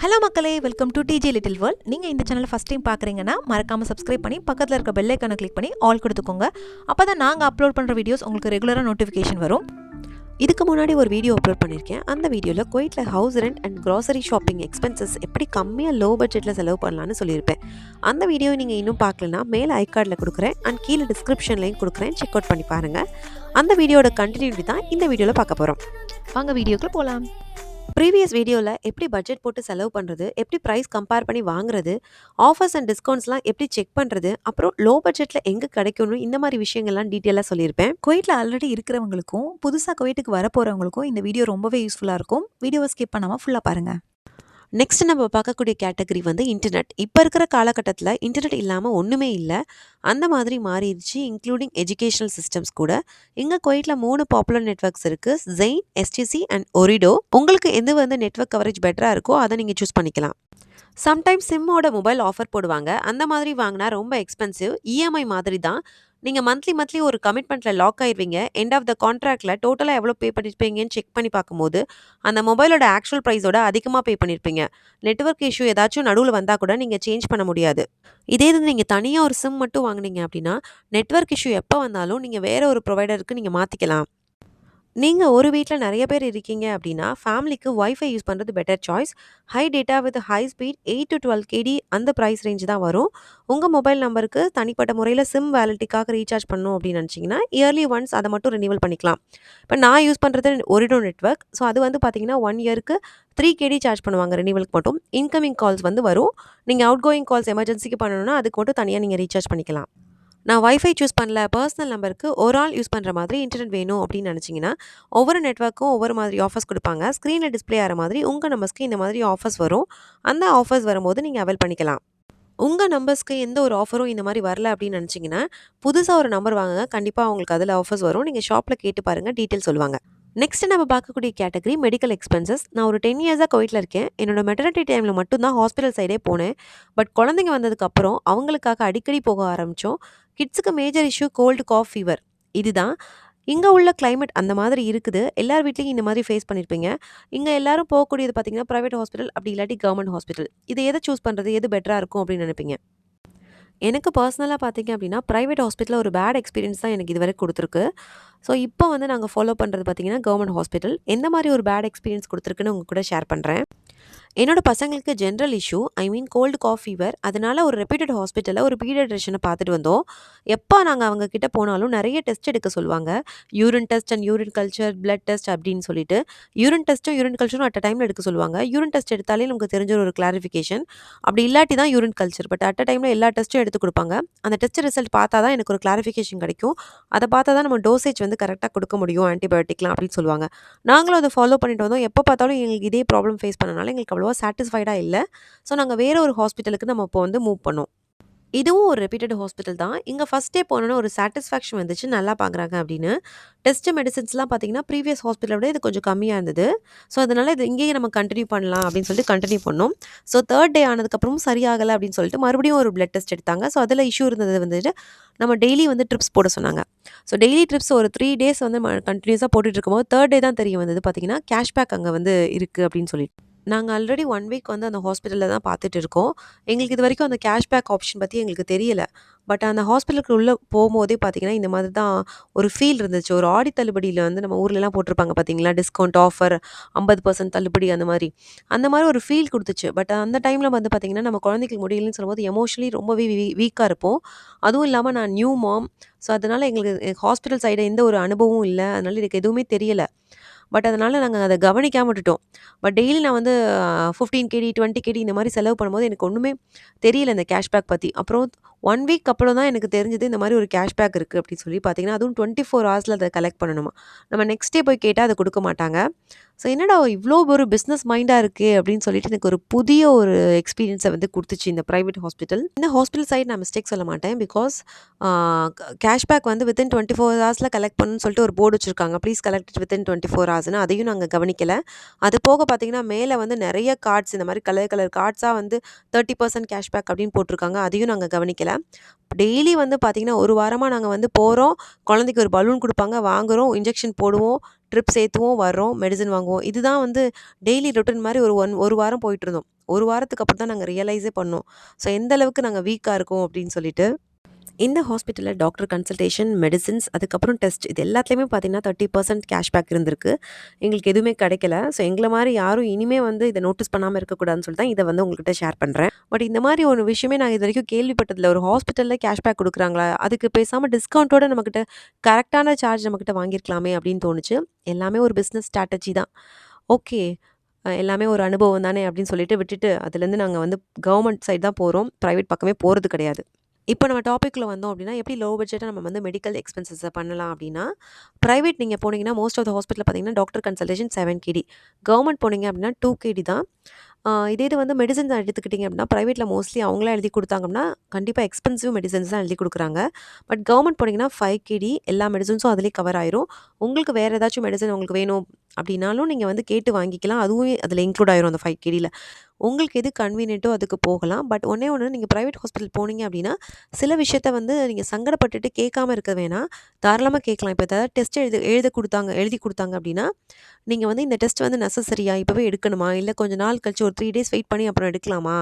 Hello மக்களே, welcome to DJ little world. நீங்கள் இந்த சேனலை ஃபஸ்ட் டைம் பார்க்குறீங்கன்னா மறக்காமல் சப்ஸ்கிரைப் பண்ணி பக்கத்தில் இருக்க பெல் ஐக்கானை கிளிக் பண்ணி ஆல் கொடுத்துக்கோங்க. அப்போ தான் நாங்கள் அப்லோட் பண்ணுற வீடியோஸ் உங்களுக்கு ரெகுலராக நோட்டிஃபிகேஷன் வரும். இதுக்கு முன்னாடி ஒரு வீடியோ அப்லோட் பண்ணியிருக்கேன். அந்த வீடியோவில் குவைத்தில் house rent and grocery shopping expenses எப்படி கம்மியாக லோ பட்ஜெட்டில் செலவு பண்ணலான்னு சொல்லியிருப்பேன். அந்த வீடியோவை நீங்கள் இன்னும் பார்க்கலன்னா மேலே ஐகார்டில் கொடுக்குறேன் அண்ட் கீழே டிஸ்கிரிப்ஷன்லையும் கொடுக்குறேன், செக் அவுட் பண்ணி பாருங்கள். அந்த வீடியோட கண்டினியூட்டி தான் இந்த வீடியோவில் பார்க்க போகிறோம். வாங்க வீடியோக்குள்ள போகலாம். ப்ரீவியஸ் வீடியோவில் எப்படி பட்ஜெட் போட்டு செலவு பண்ணுறது, எப்படி ப்ரைஸ் கம்பேர் பண்ணி வாங்குறது, ஆஃபர்ஸ் அண்ட் டிஸ்கவுண்ட்ஸ்லாம் எப்படி செக் பண்ணுறது, அப்புறம் லோ பட்ஜெட்டில் எங்கே கிடைக்கணும், இந்த மாதிரி விஷயங்கள்லாம் டீட்டெயிலாக சொல்லியிருப்பேன். குவைட்டில் ஆல்ரெடி இருக்கிறவங்களுக்கும் புதுசாக குவைட்டுக்கு வர போகிறவங்களுக்கும் இந்த வீடியோ ரொம்பவே யூஸ்ஃபுல்லாக இருக்கும். வீடியோவை ஸ்கிப் பண்ணாமல் ஃபுல்லாக பாருங்கள். நெக்ஸ்ட் நம்ம பார்க்கக்கூடிய கேட்டகரி வந்து இன்டர்நெட். இப்போ இருக்கிற காலகட்டத்தில் இன்டர்நெட் இல்லாமல் ஒன்றுமே இல்லை, அந்த மாதிரி மாறிடுச்சு. இன்க்ளூடிங் எஜுகேஷனல் சிஸ்டம்ஸ் கூட. இங்கே குவைட்டில் 3 பாப்புலர் நெட்வொர்க்ஸ் இருக்குது: ஜெயின், எஸ்டிசி அண்ட் ஒரிடோ. உங்களுக்கு எது வந்து நெட்வொர்க் கவரேஜ் பெட்டராக இருக்கோ அதை நீங்கள் சூஸ் பண்ணிக்கலாம். சம்டைம்ஸ் சிம்மோட மொபைல் ஆஃபர் போடுவாங்க. அந்த மாதிரி வாங்கினா ரொம்ப எக்ஸ்பென்சிவ். இஎம்ஐ மாதிரி தான். நீங்கள் மந்த்லி ஒரு கமிட்மெண்ட்டில் லாக் ஆயிடுவீங்க. எண்ட் ஆஃப் த கான்ட்ராக்டில் டோட்டலாக எவ்வளோ பே பண்ணியிருப்பீங்கன்னு செக் பண்ணி பார்க்கும்போது அந்த மொபைலோட ஆக்சுவல் ப்ரைஸோட அதிகமாக பே பண்ணியிருப்பீங்க. நெட்வொர்க் இஷ்யூ ஏதாச்சும் நடுவில் வந்தால் கூட நீங்கள் சேஞ்ச் பண்ண முடியாது. இதே இது நீங்கள் தனியாக ஒரு சிம் மட்டும் வாங்கினீங்க அப்படின்னா நெட்வொர்க் இஷ்யூ எப்போ வந்தாலும் நீங்கள் வேறு ஒரு ப்ரொவைடருக்கு நீங்கள் மாற்றிக்கலாம். நீங்கள் ஒரு வீட்டில் நிறைய பேர் இருக்கீங்க அப்படின்னா ஃபேமிலிக்கு வைஃபை யூஸ் பண்ணுறது better choice. High data with high speed 8 to 12 KD அந்த ப்ரைஸ் ரேஞ்ச் தான் வரும். உங்கள் மொபைல் நம்பருக்கு தனிப்பட்ட முறையில் சிம் வேலிட்டிக்காக ரீசார்ஜ் பண்ணணும் அப்படின்னு நினச்சிங்கன்னா இயர்லி ஒன்ஸ் அதை மட்டும் ரினிவல் பண்ணிக்கலாம். இப்போ நான் யூஸ் பண்ணுறது ஒரிடோ நெட்வொர்க். ஸோ அது வந்து பார்த்தீங்கன்னா 1 இயருக்கு 3 KD சார்ஜ் பண்ணுவாங்க ரினிவலுக்கு மட்டும். இன்கமிங் கால்ஸ் வந்து வரும். நீங்கள் அவுட் கோயிங் கால்ஸ் எமர்ஜென்சிக்கு பண்ணணும்னா அதுக்கு மட்டும் தனியாக நீங்கள் ரீசார்ஜ் பண்ணிக்கலாம். நான் வைஃபை சூஸ் பண்ணல, பர்சனல் நம்பருக்கு ஒரு ஆள் யூஸ் பண்ணுற மாதிரி இன்டர்நெட் வேணும் அப்படின்னு நினச்சிங்கன்னா ஒவ்வொரு நெட்வொர்க்கும் ஒவ்வொரு மாதிரி ஆஃபர்ஸ் கொடுப்பாங்க. ஸ்க்ரீனில் டிஸ்பிளே ஆகிற மாதிரி உங்கள் நம்பர்ஸ்க்கு இந்த மாதிரி ஆஃபர்ஸ் வரும். அந்த ஆஃபர்ஸ் வரும்போது நீங்கள் அவைல் பண்ணிக்கலாம். உங்கள் நம்பர்ஸ்க்கு எந்த ஒரு ஆஃபரும் இந்த மாதிரி வரல அப்படின்னு நினச்சிங்கன்னா புதுசாக ஒரு நம்பர் வாங்குங்க. கண்டிப்பாக உங்களுக்கு அதில் ஆஃபர்ஸ் வரும். நீங்கள் ஷாப்பில் கேட்டு பாருங்கள், டீட்டெயில் சொல்லுவாங்க. நெக்ஸ்ட் நம்ம பார்க்கக்கூடிய கேட்டகரி மெடிக்கல் எக்ஸ்பென்சஸ். நான் ஒரு 10 இயர்ஸாக குவைட்டில் இருக்கேன். என்னோட மெட்டர்னிட்டி டைமில் மட்டும்தான் ஹாஸ்பிட்டல் சைடே போனேன். பட் குழந்தைங்க வந்ததுக்கப்புறம் அவங்களுக்காக அடிக்கடி போக ஆரம்பித்தோம். கிட்ஸுக்கு major issue cold, cough, fever. இதுதான் இங்கே உள்ள கிளைமேட் அந்த மாதிரி இருக்குது. எல்லார் வீட்லேயும் இந்த மாதிரி ஃபேஸ் பண்ணியிருப்பீங்க. இங்கே எல்லாரும் போகக்கூடியது பார்த்தீங்கன்னா ப்ரைவேட் ஹாஸ்பிட்டல், அப்படி இல்லாட்டி கவர்மெண்ட் ஹாஸ்பிட்டல். இதை எதை சூஸ் பண்ணுறது, எது பெட்டராக இருக்கும் அப்படின்னு நினைப்பீங்க. எனக்கு பர்சனலாக பார்த்தீங்க அப்படின்னா ப்ரைவேட் ஹாஸ்பிட்டலில் ஒரு பேட் எக்ஸ்பீரியன்ஸ் தான் எனக்கு இதுவரை கொடுத்துருக்கு. ஸோ இப்போ வந்து நாங்கள் ஃபாலோ பண்ணுறது பார்த்தீங்கன்னா கவர்மெண்ட் ஹாஸ்பிட்டல். எந்த மாதிரி ஒரு பேட் எக்ஸ்பீரியன்ஸ் கொடுத்துருக்குன்னு உங்கள் கூட ஷேர் பண்ணுறேன். என்னோட பசங்களுக்கு general issue, cold, cough, fever. அதனால ஒரு ரெப்யூட்டட் ஹாஸ்பிட்டலில் ஒரு பீடியாட்ரிஷனை பார்த்துட்டு வந்தோம். எப்போ நாங்கள் அவங்க கிட்ட போனாலும் நிறைய டெஸ்ட் எடுக்க சொல்லுவாங்க. Urine test and urine culture, blood test அப்படின்னு சொல்லிட்டு யூரின் டெஸ்ட்டும் யூரின் கல்ச்சரும் அட் அ டைமில் எடுக்க சொல்லுவாங்க. யூரின் டெஸ்ட் எடுத்தாலே நமக்கு தெரிஞ்ச ஒரு கிளாரிஃபிகேஷன். அப்படி இல்லாட்டி தான் urine culture. But at a டைமில் எல்லா டெஸ்ட்டும் எடுத்து கொடுப்பாங்க. அந்த டெஸ்ட் ரிசல்ட் பார்த்தா தான் எனக்கு ஒரு கிளாரிஃபிகேஷன் கிடைக்கும். அதை பார்த்தா தான் நம்ம டோசேஜ் வந்து கரெக்டாக கொடுக்க முடியும், ஆன்டிபயோட்டிக்லாம் அப்படின்னு சொல்லுவாங்க. நாங்களும் அதை ஃபாலோ பண்ணிட்டு வந்தோம். எப்போ பார்த்தாலும் எங்களுக்கு இதே ப்ராப்ளம் ஃபேஸ் பண்ணனால எங்களுக்கு அவ்வளோவா சாட்டிஸ்ஃபைடாக இல்லை. ஸோ நாங்கள் வேறு ஒரு ஹாஸ்பிட்டலுக்கு நம்ம இப்போ வந்து மூவ் பண்ணோம். இதுவும் ஒரு ரெப்யூட்டட் ஹாஸ்பிட்டல் தான். இங்கே ஃபஸ்ட் டே போனோன்னா ஒரு சாட்டிஸ்ஃபேக்ஷன் வந்துச்சு, நல்லா பார்க்குறாங்க அப்படின்னு. டெஸ்ட்டு மெடிசன்ஸ்லாம் பார்த்தீங்கன்னா ப்ரீவியஸ் ஹாஸ்பிட்டலை விட இது கொஞ்சம் கம்மியாக இருந்தது. ஸோ அதனால் இது இங்கேயே நம்ம கண்டினியூ பண்ணலாம் அப்படின்னு சொல்லிட்டு கண்டினியூ பண்ணோம். ஸோ 3rd டே ஆனதுக்கப்புறமும் சரியாகலை அப்படின்னு சொல்லிட்டு மறுபடியும் ஒரு பிளட் டெஸ்ட் எடுத்தாங்க. ஸோ அதில் இஷ்யூ இருந்தது வந்துட்டு நம்ம டெய்லி வந்து ட்ரிப்ஸ் போட சொன்னாங்க. ஸோ டெய்லி ட்ரிப்ஸ் ஒரு 3 டேஸ் வந்து கண்டினியூஸாக போட்டுட்டு இருக்கும்போது 3rd டே தான் தெரிய வந்தது பார்த்தீங்கன்னா கேஷ்பேக் அங்கே வந்து இருக்குது அப்படின்னு சொல்லிட்டு. நாங்கள் ஆல்ரெடி 1 வீக் வந்து அந்த ஹாஸ்பிட்டலில் தான் பார்த்துட்டு இருக்கோம். எங்களுக்கு இது வரைக்கும் அந்த கேஷ்பேக் ஆப்ஷன் பற்றி எங்களுக்கு தெரியல. பட் அந்த ஹாஸ்பிட்டலுக்கு உள்ளே போகும்போதே பார்த்தீங்கன்னா இந்த மாதிரி தான் ஒரு ஃபீல் இருந்துச்சு. ஒரு ஆடி தள்ளுபடியில் வந்து நம்ம ஊர்லலாம் போட்டிருப்பாங்க பார்த்தீங்களா, டிஸ்கவுண்ட் ஆஃபர் 50% தள்ளுபடி அந்த மாதிரி ஒரு ஃபீல் கொடுத்துச்சு. பட் அந்த டைமில் வந்து பார்த்தீங்கன்னா நம்ம குழந்தைக்கு முடியலன்னு சொல்லும்போது எமோஷனலி ரொம்பவே வீக்காக இருப்போம். அதுவும் இல்லாமல் நான் நியூ மாம். ஸோ அதனால் எங்களுக்கு ஹாஸ்பிட்டல் சைடு எந்த ஒரு அனுபவமும் இல்லை. அதனால் எனக்கு எதுவுமே தெரியலை. பட் அதனால் நாங்கள் அதை கவனிக்காமல் விட்டுட்டோம். பட் டெய்லி நான் வந்து 15 KD 20 KD இந்த மாதிரி செலவு பண்ணும்போது எனக்கு ஒன்றுமே தெரியல இந்த கேஷ்பேக் பற்றி. அப்புறம் 1 வீக் அப்புறம் தான் எனக்கு தெரிஞ்சது இந்த மாதிரி ஒரு கேஷ்பேக் இருக்குது அப்படின்னு சொல்லி பார்த்தீங்கன்னா அதுவும் 24 ஹவர்ஸில் அதை கலெக்ட் பண்ணணுமா. நம்ம நெக்ஸ்ட் டே போய் கேட்டால் அதை கொடுக்க மாட்டாங்க. ஸோ என்னடா இவ்வளோ ஒரு பிஸ்னஸ் மைண்டாக இருக்குது அப்படின்னு சொல்லிட்டு எனக்கு ஒரு புதிய ஒரு எக்ஸ்பீரியன்ஸை வந்து கொடுத்துச்சு இந்த ப்ரைவேட் ஹாஸ்பிட்டல். இந்த ஹாஸ்பிட்டல் சைடு நான் மிஸ்டேக் சொல்ல மாட்டேன். பிகாஸ் கேஷ்பேக் வந்து வித்தின் 24 ஹவர்ஸில் கலெக்ட் பண்ணணும்னு சொல்லிட்டு ஒரு போர்டு வச்சுருக்காங்க. Please collect it within 24 ஹவர்ஸ்னு. அதையும் நாங்கள் கவனிக்கலை. அது போக பார்த்தீங்கன்னா மேலே வந்து நிறைய கார்ட்ஸ், இந்த மாதிரி கலர் கார்ட்ஸாக வந்து 30% கேஷ்பேக் அப்படின்னு போட்டிருக்காங்க. அதையும் நாங்கள் கவனிக்கலை. டெய்லி வந்து பார்த்தீங்கன்னா ஒரு வாரமாக நாங்கள் வந்து போகிறோம், குழந்தைக்கு ஒரு பலூன் கொடுப்பாங்க, வாங்குகிறோம், இன்ஜெக்ஷன் போடுவோம், ட்ரிப்ஸ் ஏற்றுவோம், வர்றோம், மெடிசன் வாங்குவோம். இதுதான் வந்து டெய்லி ரொட்டீன் மாதிரி ஒரு வாரம் போயிட்டுருந்தோம். ஒரு வாரத்துக்கு அப்புறம் தான் நாங்கள் ரியலைஸே பண்ணோம். ஸோ எந்த அளவுக்கு நாங்கள் வீக்காக இருக்கோம் அப்படின்னு சொல்லிட்டு. இந்த ஹாஸ்பிட்டலில் டாக்டர் கன்சல்டேஷன், மெடிசின்ஸ், அதுக்கப்புறம் டெஸ்ட் இது எல்லாத்துலேயுமே பார்த்தீங்கன்னா 30% கேஷ்பேக் இருந்திருக்கு. எங்களுக்கு எதுவுமே கிடைக்கல. ஸோ எங்களை மாதிரி யாரும் இனிமே வந்து இதை நோட்டீஸ் பண்ணாமல் இருக்கக்கூடாதுன்னு சொல்லி தான் இதை வந்து உங்கள்கிட்ட ஷேர் பண்ணுறேன். பட் இந்த மாதிரி ஒரு விஷயமே நான் இது வரைக்கும் கேள்விப்பட்டதில்ல. ஒரு ஹாஸ்பிட்டலில் கேஷ்பேக் கொடுக்குறாங்களா? அதுக்கு பேசாமல் டிஸ்கவுண்ட்டோட நம்மக்கிட்ட கரெக்டான சார்ஜ் நம்மக்கிட்ட வாங்கியிருக்கலாமே அப்படின்னு தோணுச்சு. எல்லாமே ஒரு பிஸ்னஸ் ஸ்ட்ராட்டஜி தான். ஓகே, எல்லாமே ஒரு அனுபவம் தானே அப்படின்னு சொல்லிட்டு விட்டுட்டு அதுலேருந்து நாங்கள் வந்து கவர்மெண்ட் சைடு தான் போகிறோம். ப்ரைவேட் பக்கமே போகிறது கிடையாது. இப்போ நம்ம டாபிக்ல வந்தோம் அப்படின்னா, எப்படி லோ பட்ஜெட்டாக நம்ம வந்து மெடிக்கல் எக்ஸ்பென்சஸை பண்ணலாம் அப்படின்னா, பிரைவேட் நீங்கள் போனீங்கன்னா மோஸ்ட் ஆஃப் த ஹாஸ்பிட்டலில் பார்த்தீங்கன்னா டாக்டர் கன்சல்டேஷன் 7 KD. கவர்மெண்ட் போனீங்க அப்படின்னா 2 KD தான். இதே இது வந்து மெடிசன்ஸ் எடுத்துக்கிட்டிங்க அப்படின்னா, ப்ரைவேட்டில் மோஸ்ட்லி அவங்களே எழுதி கொடுத்தாங்க அப்படின்னா, கண்டிப்பாக எக்ஸ்பென்சிவ் மெடிசன்ஸ் தான் எழுதி கொடுக்குறாங்க. பட் கவர்மெண்ட் போனீங்கன்னா 5 KD எல்லா மெடிசன்ஸும் அதிலே கவர் ஆயிரும். உங்களுக்கு வேறு ஏதாச்சும் மெடிசன் உங்களுக்கு வேணும் அப்படின்னாலும் நீங்கள் வந்து கேட்டு வாங்கிக்கலாம். அதுவும் அதில் இன்க்ளூட் ஆயிரும் அந்த 5 KDயில். உங்களுக்கு எது கன்வீனியன்ட்டோ அதுக்கு போகலாம். பட் ஒண்ணே ஒன்று, நீங்கள் ப்ரைவேட் ஹாஸ்பிட்டல் போனீங்க அப்படின்னா, சில விஷயத்த வந்து நீங்கள் சங்கடப்பட்டுட்டு கேட்காம இருக்க வேணாம். தாராளமாக கேட்கலாம். இப்போ ஏதாவது டெஸ்ட் எழுதி கொடுத்தாங்க அப்படின்னா, நீங்கள் வந்து இந்த டெஸ்ட் வந்து நெசசரியா? இப்போவே எடுக்கணுமா? இல்லை கொஞ்ச நாள் கழிச்சு ஒரு 3 டேஸ் வெயிட் பண்ணி அப்புறம் எடுக்கலாமா?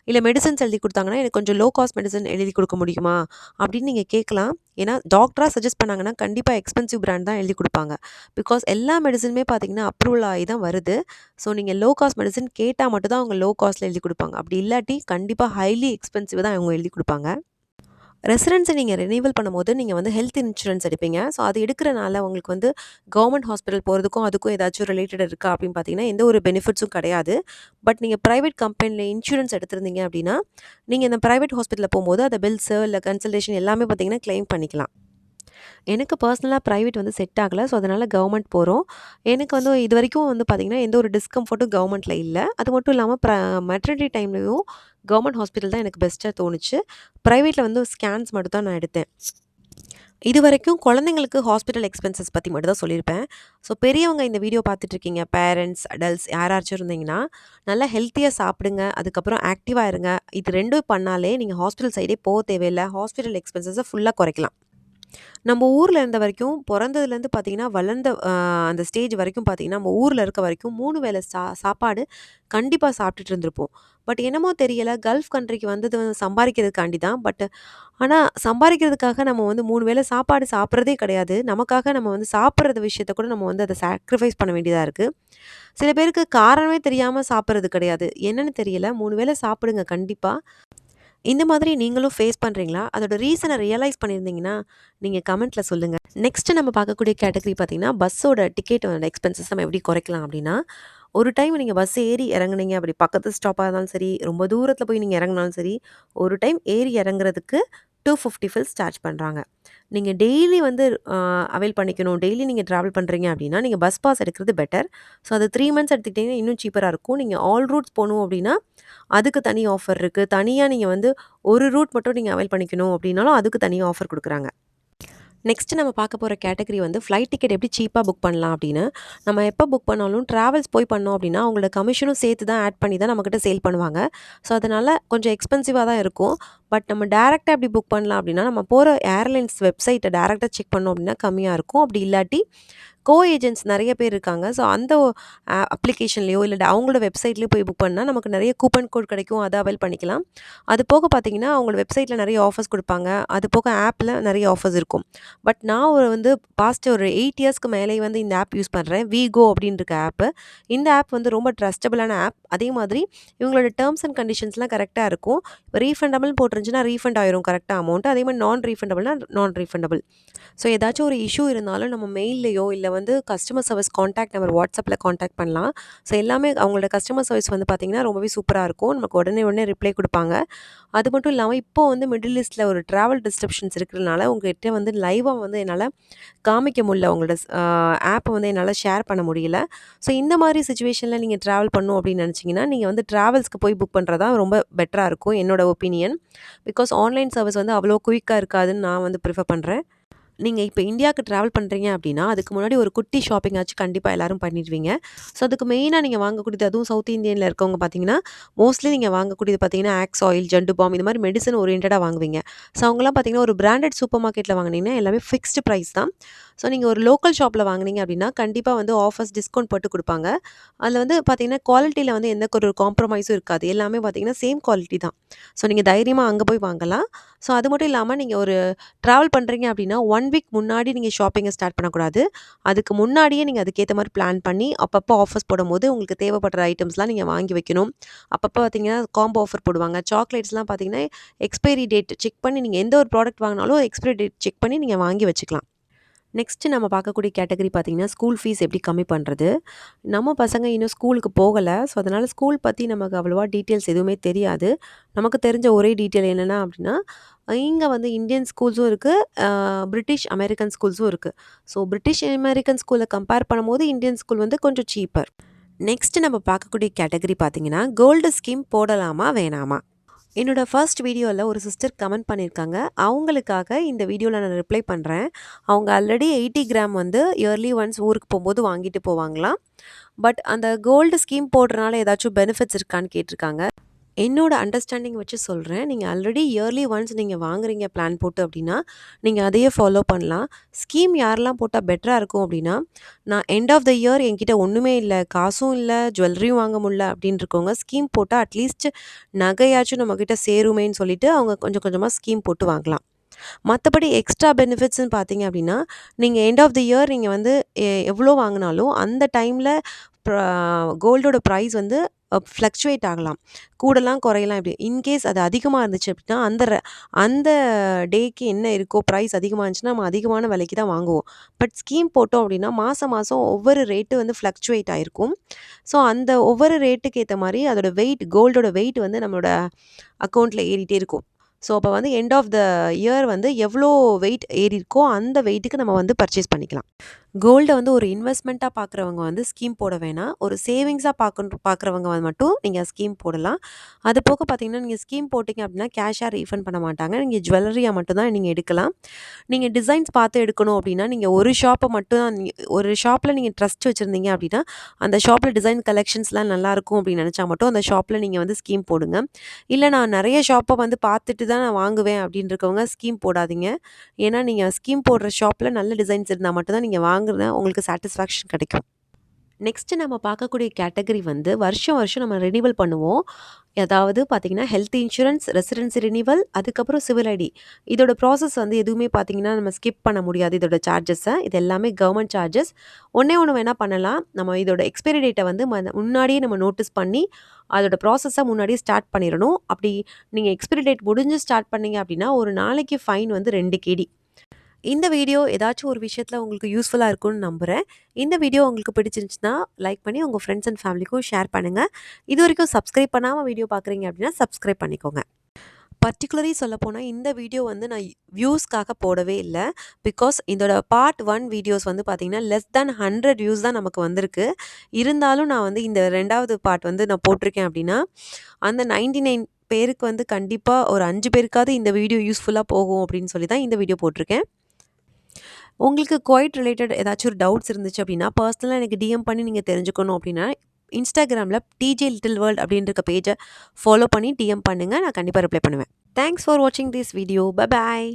இல்லை மெடிசன்ஸ் எழுதி கொடுத்தாங்கன்னா, எனக்கு கொஞ்சம் லோ காஸ்ட் மெடிசன் எழுதி கொடுக்க முடியுமா? அப்படின்னு நீங்கள் கேட்கலாம். ஏன்னா டாக்டரா சஜெஸ்ட் பண்ணாங்கன்னா, கண்டிப்பாக எக்ஸ்பென்சிவ் பிராண்ட் தான் எழுதி கொடுப்பாங்க. பிகாஸ் எல்லா மெடிசனுமே பார்த்தீங்கன்னா அப்ரூவல் ஆகி தான் வருது. ஸோ நீங்கள் லோ காஸ்ட் மெடிசன் கேட்டால் மட்டும் தான் அவங்க லோ காஸ்ட்டில் எழுதி கொடுப்பாங்க. அப்படி இல்லாட்டி கண்டிப்பாக ஹைலி எக்ஸ்பென்சிவ் தான் அவங்க எழுதி கொடுப்பாங்க. ரெசிடென்ஸை நீங்கள் ரினிவல் பண்ணும்போது நீங்கள் வந்து ஹெல்த் இன்சூரன்ஸ் எடுப்பீங்க. ஸோ அது எடுக்கிறனால உங்களுக்கு வந்து கவர்மெண்ட் ஹாஸ்பிட்டல் போகிறதுக்கும் அதுக்கும் ஏதாச்சும் ரிலேட்டட் இருக்கா அப்படின்னு பார்த்தீங்கன்னா, எந்த ஒரு பெனிஃபிட்ஸும் கிடையாது. பட் நீங்கள் ப்ரைவேட் கம்பெனியில் இன்சூரன்ஸ் எடுத்திருந்தீங்க அப்படின்னா, நீங்கள் இந்த ப்ரைவேட் ஹாஸ்பிட்டலில் போகும்போது அந்த பில்ஸு இல்லை கன்சல்டேஷன் எல்லாமே பார்த்தீங்கன்னா கிளைம் பண்ணிக்கலாம். எனக்கு பர்சனலாக ப்ரைவேட் வந்து செட் ஆகலை. ஸோ அதனால் கவர்மெண்ட் போகிறோம். எனக்கு வந்து இது வரைக்கும் வந்து பார்த்திங்கன்னா எந்த ஒரு டிஸ்கம்ஃபர்ட்டும் கவர்மெண்ட்டில் இல்லை. அது மட்டும் இல்லாமல் மெட்டர்னிட்டி டைம்லேயும் கவர்மெண்ட் ஹாஸ்பிட்டல் தான் எனக்கு பெஸ்ட்டாக தோணுச்சு. ப்ரைவேட்டில் வந்து ஸ்கேன்ஸ் மட்டும் தான் நான் எடுத்தேன். இது வரைக்கும் குழந்தைங்களுக்கு ஹாஸ்பிட்டல் எக்ஸ்பென்சஸ் பற்றி மட்டும் தான் சொல்லியிருப்பேன். ஸோ பெரியவங்க இந்த வீடியோ பார்த்துட்ருக்கீங்க, பேரண்ட்ஸ், அடல்ட்ஸ் யாராச்சும் இருந்தீங்கன்னா, நல்லா ஹெல்த்தியாக சாப்பிடுங்க. அதுக்கப்புறம் ஆக்டிவாக இருங்க. இது 2 பண்ணாலே நீங்கள் ஹாஸ்பிட்டல் சைடே போக தேவையில்லை. ஹாஸ்பிட்டல் எக்ஸ்பென்சஸை ஃபுல்லாக குறைக்கலாம். நம்ம ஊரில் இருந்த வரைக்கும் பிறந்ததுலேருந்து பார்த்தீங்கன்னா வளர்ந்த அந்த ஸ்டேஜ் வரைக்கும் பார்த்தீங்கன்னா நம்ம ஊரில் இருக்க வரைக்கும் 3 வேளை சாப்பாடு கண்டிப்பாக சாப்பிட்டுட்டு இருந்திருப்போம். பட் என்னமோ தெரியலை, கல்ஃப் கண்ட்ரிக்கு வந்தது வந்து சம்பாதிக்கிறதுக்காண்டி தான். பட் ஆனால் சம்பாதிக்கிறதுக்காக நம்ம வந்து 3 வேளை சாப்பாடு சாப்பிட்றதே கிடையாது. நமக்காக நம்ம வந்து சாப்பிட்றது விஷயத்த கூட நம்ம வந்து அதை சாக்ரிஃபைஸ் பண்ண வேண்டியதாக இருக்குது. சில பேருக்கு காரணமே தெரியாமல் சாப்பிட்றது கிடையாது. என்னன்னு தெரியல. 3 வேளை சாப்பிடுங்க கண்டிப்பாக. இந்த மாதிரி நீங்களும் ஃபேஸ் பண்ணுறீங்களா? அதோட ரீசனை ரியலைஸ் பண்ணியிருந்தீங்கன்னா, நீங்கள் கமெண்ட்டில் சொல்லுங்கள். நெக்ஸ்ட்டு நம்ம பார்க்கக்கூடிய கேட்டகரி பார்த்தீங்கன்னா, பஸ்ஸோட டிக்கெட்டோட எக்ஸ்பென்சஸ் நம்ம எப்படி குறைக்கலாம் அப்படின்னா, ஒரு டைம் நீங்கள் பஸ் ஏறி இறங்குனீங்க, அப்படி பக்கத்து ஸ்டாப்பாக இருந்தாலும் சரி, ரொம்ப தூரத்தில் போய் நீங்கள் இறங்குனாலும் சரி, ஒரு டைம் ஏறி இறங்குறதுக்கு 250 ஃபில்ஸ் சார்ஜ் பண்ணுறாங்க. நீங்கள் டெய்லி வந்து அவைல் பண்ணிக்கணும், டெய்லி நீங்கள் ட்ராவல் பண்ணுறீங்க அப்படின்னா, நீங்கள் பஸ் பாஸ் எடுக்கிறது பெட்டர். ஸோ அது 3 மந்த்ஸ் எடுத்துக்கிட்டிங்கன்னா இன்னும் சீப்பராக இருக்கும். நீங்கள் ஆல் ரூட்ஸ் போகணும் அப்படின்னா, அதுக்கு தனி ஆஃபர் இருக்குது. தனியாக நீங்கள் வந்து ஒரு ரூட் மட்டும் நீங்கள் அவைல் பண்ணிக்கணும் அப்படின்னாலும் அதுக்கு தனியாக ஆஃபர் கொடுக்குறாங்க. நெக்ஸ்ட்டு நம்ம பார்க்க போகிற கேட்டகரி வந்து ஃப்ளைட் டிக்கெட் எப்படி சீப்பாக புக் பண்ணலாம் அப்படின்னு. நம்ம எப்போ புக் பண்ணாலும் ட்ராவல்ஸ் போய் பண்ணோம் அப்படின்னா அவங்களோட கமிஷனும் சேர்த்து தான் ஆட் பண்ணி தான் நம்மக்கிட்ட சேல் பண்ணுவாங்க. ஸோ அதனால் கொஞ்சம் எக்ஸ்பென்சிவாக தான் இருக்கும். பட் நம்ம டேரெக்டாக எப்படி புக் பண்ணலாம் அப்படின்னா, நம்ம போகிற ஏர்லைன்ஸ் வெப்சைட்டை டேரெக்டாக செக் பண்ணோம் அப்படின்னா கம்மியாக இருக்கும். அப்படி இல்லாட்டி ஏஜென்ட்ஸ் நிறைய பேர் இருக்காங்க. ஸோ அந்த அப்ளிகேஷன்லேயோ இல்லை அவங்களோட வெப்சைட்லேயோ போய் புக் பண்ணால் நமக்கு நிறைய கூப்பன் கோட் கிடைக்கும். அதை அவைல் பண்ணிக்கலாம். அது போக பார்த்தீங்கன்னா அவங்களோட வெப்சைட்டில் நிறைய ஆஃபர்ஸ் கொடுப்பாங்க. அது போக ஆப்பில் நிறைய ஆஃபர்ஸ் இருக்கும். பட் நான் வந்து பாஸ்ட் ஒரு 8 இயர்ஸ்க்கு மேலே வந்து இந்த ஆப் யூஸ் பண்ணுறேன். விகோ அப்படின்னு இருக்க ஆப்பு. இந்த ஆப் வந்து ரொம்ப ட்ரஸ்டபிளான ஆப். அதே மாதிரி இவங்களோட டேர்ம்ஸ் அண்ட் கண்டிஷன்ஸ்லாம் கரெக்டாக இருக்கும். இப்போ ரீஃபண்டபிள் போட்டிருந்துச்சுன்னா ரீஃபண்ட் ஆயிரும் கரெக்டாக அமௌண்ட். அதே மாதிரி நான் ரீஃபண்டபிள். ஸோ ஏதாச்சும் ஒரு இஷ்யூ இருந்தாலும் நம்ம மெயில்லையோ இல்லை வந்து கஸ்டமர் சர்வீஸ் காண்டாக்ட் நம்பர் வாட்ஸ்அப்பில் காண்டாக்ட் பண்ணலாம். ஸோ எல்லாமே அவங்களோட கஸ்டமர் சர்வீஸ் வந்து பார்த்திங்கன்னா ரொம்பவே சூப்பராக இருக்கும். நமக்கு உடனே ரிப்ளை கொடுப்பாங்க. அது மட்டும் இல்லாமல் இப்போ வந்து மிடில் ஈஸ்ட்டில் ஒரு ட்ராவல் டிஸ்ட்ரிப்ஷன்ஸ் இருக்கிறதுனால உங்கள்கிட்ட வந்து லைவாக வந்து என்னால் காமிக்க முடியல. அவங்களோட ஆப்பை வந்து என்னால் ஷேர் பண்ண முடியல. ஸோ இந்த மாதிரி சுச்சுவேஷனில் நீங்கள் ட்ராவல் பண்ணணும் அப்படின்னு நினச்சிங்கன்னா நீங்கள் வந்து ட்ராவல்ஸ்க்கு போய் புக் பண்ணுறதா ரொம்ப பெட்டராக இருக்கும் என்னோட ஒப்பீனியன். பிகாஸ் ஆன்லைன் சர்வீஸ் வந்து அவ்வளோ குயிக்காக இருக்காதுன்னு நான் வந்து ப்ரிஃபர் பண்ணுறேன். நீங்கள் இப்போ இந்தியாவுக்கு ட்ராவல் பண்ணுறீங்க அப்படின்னா அதுக்கு முன்னாடி ஒரு குட்டி ஷாப்பிங் ஆச்சு கண்டிப்பாக எல்லாரும் பண்ணிடுவீங்க. ஸோ அதுக்கு மெயினாக நீங்கள் வாங்கக்கூடியது அதுவும் சவுத் இந்தியனில் இருக்கவங்க பார்த்தீங்கன்னா மோஸ்ட்லி நீங்கள் வாங்கக்கூடியது பார்த்தீங்கன்னா ஆக்ஸ் ஆயில், ஜண்டு பாம் இந்த மாதிரி மெடிசன் ஓரியன்டாக வாங்குவீங்க. ஸோ அவங்களாம் பார்த்தீங்கன்னா ஒரு பிராண்டட் சூப்பர் மார்க்கெட்டில் வாங்கினீங்கன்னா எல்லாமே ஃபிக்ஸ்டு ப்ரைஸ் தான். ஸோ நீங்கள் ஒரு லோக்கல் ஷாப்பில் வாங்குனீங்க அப்படின்னா கண்டிப்பாக வந்து ஆஃபர்ஸ் டிஸ்கவுண்ட் போட்டு கொடுப்பாங்க. அதில் வந்து பார்த்தீங்கன்னா குவாலிட்டியில் வந்து எந்த ஒரு காம்ப்ரமைஸும் இருக்காது. எல்லாமே பார்த்தீங்கன்னா சேம் குவாலிட்டி தான். ஸோ நீங்கள் தைரியமாக அங்கே போய் வாங்கலாம். ஸோ அது மட்டும் இல்லாமல் நீங்கள் ஒரு ட்ராவல் பண்ணுறீங்க அப்படின்னா 1 வீக் முன்னாடி நீங்கள் ஷாப்பிங்கை ஸ்டார்ட் பண்ணக்கூடாது. அதுக்கு முன்னாடியே நீங்கள் அதுக்கேற்ற மாதிரி பிளான் பண்ணி அப்பப்போ ஆஃபர்ஸ் போடும்போது உங்களுக்கு தேவைப்படுற ஐட்டம்ஸ்லாம் நீங்கள் வாங்கி வைக்கணும். அப்பப்போ பார்த்தீங்கன்னா காம்போ ஆஃபர் போடுவாங்க. சாக்லேட்ஸ்லாம் பார்த்தீங்கன்னா எக்ஸ்பைரி டேட் செக் பண்ணி நீங்கள் எந்த ஒரு ப்ராடக்ட் வாங்கினாலும் எக்ஸ்பைரி டேட் செக் பண்ணி நீங்கள் வாங்கி வச்சுக்கலாம். நெக்ஸ்ட்டு நம்ம பார்க்கக்கூடிய கேட்டகரி பார்த்திங்கன்னா ஸ்கூல் ஃபீஸ் எப்படி கம்மி பண்ணுறது. நம்ம பசங்க இன்னும் ஸ்கூலுக்கு போகலை. ஸோ அதனால் ஸ்கூல் பற்றி நமக்கு அவ்வளோவா டீட்டெயில்ஸ் எதுவுமே தெரியாது. நமக்கு தெரிஞ்ச ஒரே டீட்டெயில் என்னென்னா அப்படின்னா இங்கே வந்து இந்தியன் ஸ்கூல்ஸும் இருக்குது, பிரிட்டிஷ் அமெரிக்கன் ஸ்கூல்ஸும் இருக்குது. ஸோ பிரிட்டிஷ் அமெரிக்கன் ஸ்கூலை கம்பேர் பண்ணும்போது இந்தியன் ஸ்கூல் வந்து கொஞ்சம் சீப்பர். நெக்ஸ்ட்டு நம்ம பார்க்கக்கூடிய கேட்டகரி பார்த்திங்கன்னா கோல்டு ஸ்கீம் போடலாமா வேணாமா. என்னோடய ஃபர்ஸ்ட் வீடியோவில் ஒரு சிஸ்டர் கமெண்ட் பண்ணியிருக்காங்க. அவங்களுக்காக இந்த வீடியோவில் நான் ரிப்ளை பண்ணுறேன். அவங்க ஆல்ரெடி 80 கிராம் வந்து இயர்லி ஒன்ஸ் ஊருக்கு போகும்போது வாங்கிட்டு போவாங்களாம். பட் அந்த கோல்டு ஸ்கீம் போடுறனால ஏதாச்சும் பெனிஃபிட்ஸ் இருக்கான்னு கேட்டிருக்காங்க. என்னோட அண்டர்ஸ்டாண்டிங் வச்சு சொல்கிறேன். நீங்கள் ஆல்ரெடி இயர்லி ஒன்ஸ் நீங்கள் வாங்குறீங்க பிளான் போட்டு அப்படின்னா நீங்கள் அதையே ஃபாலோ பண்ணலாம். ஸ்கீம் யாரெல்லாம் போட்டால் பெட்டராக இருக்கும் அப்படின்னா நான் எண்ட் ஆஃப் த இயர் என்கிட்ட ஒன்றுமே இல்லை, காசும் இல்லை, ஜுவல்லரியும் வாங்க முடியல அப்படின்னு இருக்கவங்க ஸ்கீம் போட்டால் அட்லீஸ்ட் நகையாச்சும் நம்மக்கிட்ட சேருமேன்னு சொல்லிட்டு அவங்க கொஞ்சம் கொஞ்சமாக ஸ்கீம் போட்டு வாங்கலாம். மற்றபடி எக்ஸ்ட்ரா பெனிஃபிட்ஸ்னு பார்த்தீங்க அப்படின்னா நீங்கள் எண்ட் ஆஃப் த இயர் நீங்கள் வந்து எவ்வளோ வாங்கினாலும் அந்த டைமில் கோல்டோட ப்ரைஸ் வந்து ஃப்ளக்சுவேட் ஆகலாம், கூடலாம் குறையலாம். இப்படி இன்கேஸ் அது அதிகமாக இருந்துச்சு அப்படின்னா அந்த டேக்கு என்ன இருக்கோ ப்ரைஸ் அதிகமாக இருந்துச்சுன்னா நம்ம அதிகமான விலைக்கு தான் வாங்குவோம். பட் ஸ்கீம் போட்டோம் அப்படின்னா மாதம் மாதம் ஒவ்வொரு ரேட்டு வந்து ஃப்ளக்சுவேட் ஆகிருக்கும். ஸோ அந்த ஒவ்வொரு ரேட்டுக்கு ஏற்ற மாதிரி அதோட வெயிட், கோல்டோட வெயிட் வந்து நம்மளோட அக்கௌண்ட்டில் ஏறிட்டே இருக்கும். ஸோ அப்போ வந்து எண்ட் ஆஃப் த இயர் வந்து எவ்வளோ வெயிட் ஏறி இருக்கோ அந்த வெயிட்டுக்கு நம்ம வந்து பர்ச்சேஸ் பண்ணிக்கலாம். கோல்டை வந்து ஒரு இன்வெஸ்ட்மெண்ட்டாக பார்க்குறவங்க வந்து ஸ்கீம் போட வேணாம். ஒரு சேவிங்ஸாக பார்க்குறவங்க மட்டும் நீங்கள் ஸ்கீம் போடலாம். அது போக பார்த்தீங்கன்னா நீங்கள் ஸ்கீம் போட்டிங்க அப்படின்னா கேஷாக ரீஃபண்ட் பண்ண மாட்டாங்க. நீங்கள் ஜுவல்லரியாக மட்டும்தான் நீங்கள் எடுக்கலாம். நீங்கள் டிசைன்ஸ் பார்த்து எடுக்கணும் அப்படின்னா நீங்கள் ஒரு ஷாப்பை மட்டும் தான் ஒரு ஷாப்பில் நீங்கள் ட்ரஸ்ட் வச்சுருந்தீங்க அப்படின்னா அந்த ஷாப்பில் டிசைன் கலெக்ஷன்ஸ்லாம் நல்லாயிருக்கும் அப்படின்னு நினச்சா மட்டும் அந்த ஷாப்பில் நீங்கள் வந்து ஸ்கீம் போடுங்க. இல்லை நான் நிறைய ஷாப்பை வந்து பார்த்துட்டு தான் நான் வாங்குவேன் அப்படின்னு இருக்கவங்க ஸ்கீம் போடாதீங்க. ஏன்னா நீங்கள் ஸ்கீம் போடுற ஷாப்பில் நல்ல டிசைன்ஸ் இருந்தால் மட்டும்தான் நீங்கள் வாங்குறது உங்களுக்கு சாட்டிஸ்ஃபேக்ஷன் கிடைக்கும். நெக்ஸ்ட்டு நம்ம பார்க்கக்கூடிய கேட்டகரி வந்து வருஷம் வருஷம் நம்ம ரெனிவல் பண்ணுவோம். அதாவது பார்த்திங்கன்னா ஹெல்த் இன்சூரன்ஸ், ரெசிடென்சி ரெனிவல், அதுக்கப்புறம் சிவில் ஐடி. இதோட ப்ராசஸ் வந்து எதுவுமே பார்த்திங்கன்னா நம்ம ஸ்கிப் பண்ண முடியாது. இதோட சார்ஜஸை இது எல்லாமே கவர்மெண்ட் சார்ஜஸ். ஒன்று வேணால் பண்ணலாம். நம்ம இதோட எக்ஸ்பைரி டேட்டை வந்து முன்னாடியே நம்ம நோட்டீஸ் பண்ணி அதோட ப்ராசஸை முன்னாடியே ஸ்டார்ட் பண்ணிடணும். அப்படி நீங்கள் எக்ஸ்பைரி டேட் முடிஞ்சு ஸ்டார்ட் பண்ணிங்க அப்படின்னா ஒரு நாளைக்கு ஃபைன் வந்து 2 KD. இந்த வீடியோ ஏதாச்சும் ஒரு விஷயத்தில் உங்களுக்கு யூஸ்ஃபுல்லாக இருக்கும்னு நம்புகிறேன். இந்த வீடியோ உங்களுக்கு பிடிச்சிருந்துச்சுன்னா லைக் பண்ணி உங்கள் ஃப்ரெண்ட்ஸ் அண்ட் ஃபேமிலிக்கும் ஷேர் பண்ணுங்கள். இது வரைக்கும் சப்ஸ்கிரைப் பண்ணாமல் வீடியோ பார்க்குறீங்க அப்படின்னா சப்ஸ்கிரைப் பண்ணிக்கோங்க. பர்டிகுலரி சொல்லப்போனால் இந்த வீடியோ வந்து நான் வியூஸ்க்காக போடவே இல்லை. பிகாஸ் இதோட பார்ட் 1 வீடியோஸ் வந்து பார்த்திங்கன்னா less than 100 வியூஸ் தான் நமக்கு வந்திருக்கு. இருந்தாலும் நான் வந்து இந்த 2வது பார்ட் வந்து நான் போட்டிருக்கேன் அப்படின்னா அந்த 99 பேருக்கு வந்து கண்டிப்பாக ஒரு 5 பேருக்காவது இந்த வீடியோ யூஸ்ஃபுல்லாக போகும் அப்படின்னு சொல்லி தான் இந்த வீடியோ போட்டிருக்கேன். உங்களுக்கு குவைட் ரிலேட்டட் ஏதாச்சும் ஒரு டவுட்ஸ் இருந்துச்சு அப்படின்னா பர்சனலாக எனக்கு டிஎம் பண்ணி நீங்கள் தெரிஞ்சுக்கணும் அப்படின்னா இன்ஸ்டாகிராமில் TJ Little World அப்படின்ற பேஜை ஃபாலோ பண்ணி டிஎம் பண்ணுங்கள். நான் கண்டிப்பாக ரிப்ளை பண்ணுவேன். தேங்க்ஸ் ஃபார் வாட்சிங் திஸ் வீடியோ. Bye bye.